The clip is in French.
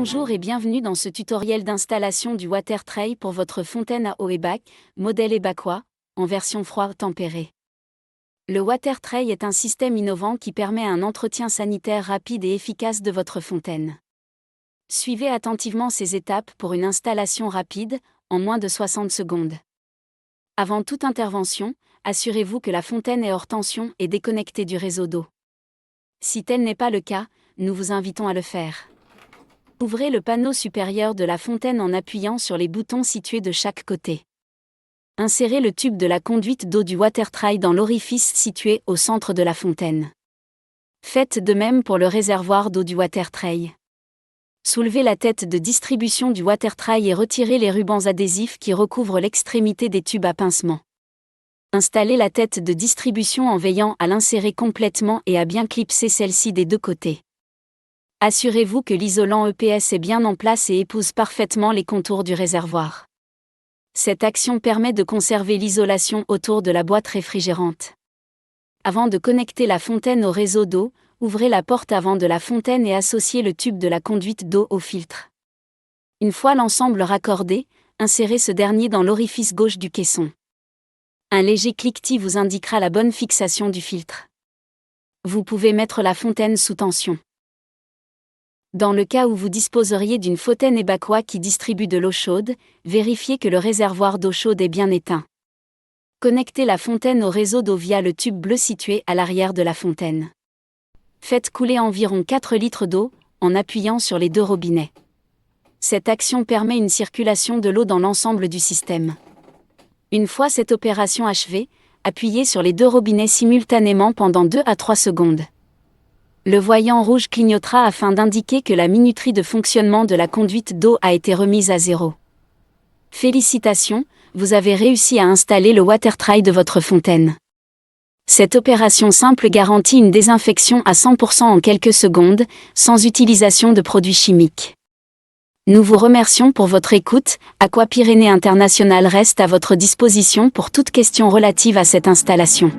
Bonjour et bienvenue dans ce tutoriel d'installation du water tray pour votre fontaine à eau Ebac, modèle Ebacois, en version froid tempérée. Le water tray est un système innovant qui permet un entretien sanitaire rapide et efficace de votre fontaine. Suivez attentivement ces étapes pour une installation rapide, en moins de 60 secondes. Avant toute intervention, assurez-vous que la fontaine est hors tension et déconnectée du réseau d'eau. Si tel n'est pas le cas, nous vous invitons à le faire. Ouvrez le panneau supérieur de la fontaine en appuyant sur les boutons situés de chaque côté. Insérez le tube de la conduite d'eau du water tray dans l'orifice situé au centre de la fontaine. Faites de même pour le réservoir d'eau du water tray. Soulevez la tête de distribution du water tray et retirez les rubans adhésifs qui recouvrent l'extrémité des tubes à pincement. Installez la tête de distribution en veillant à l'insérer complètement et à bien clipser celle-ci des deux côtés. Assurez-vous que l'isolant EPS est bien en place et épouse parfaitement les contours du réservoir. Cette action permet de conserver l'isolation autour de la boîte réfrigérante. Avant de connecter la fontaine au réseau d'eau, ouvrez la porte avant de la fontaine et associez le tube de la conduite d'eau au filtre. Une fois l'ensemble raccordé, insérez ce dernier dans l'orifice gauche du caisson. Un léger cliquetis vous indiquera la bonne fixation du filtre. Vous pouvez mettre la fontaine sous tension. Dans le cas où vous disposeriez d'une fontaine Ebacois qui distribue de l'eau chaude, vérifiez que le réservoir d'eau chaude est bien éteint. Connectez la fontaine au réseau d'eau via le tube bleu situé à l'arrière de la fontaine. Faites couler environ 4 litres d'eau, en appuyant sur les deux robinets. Cette action permet une circulation de l'eau dans l'ensemble du système. Une fois cette opération achevée, appuyez sur les deux robinets simultanément pendant 2 à 3 secondes. Le voyant rouge clignotera afin d'indiquer que la minuterie de fonctionnement de la conduite d'eau a été remise à 0. Félicitations, vous avez réussi à installer le water tray de votre fontaine. Cette opération simple garantit une désinfection à 100% en quelques secondes, sans utilisation de produits chimiques. Nous vous remercions pour votre écoute. Aqua Pyrénées International reste à votre disposition pour toute question relative à cette installation.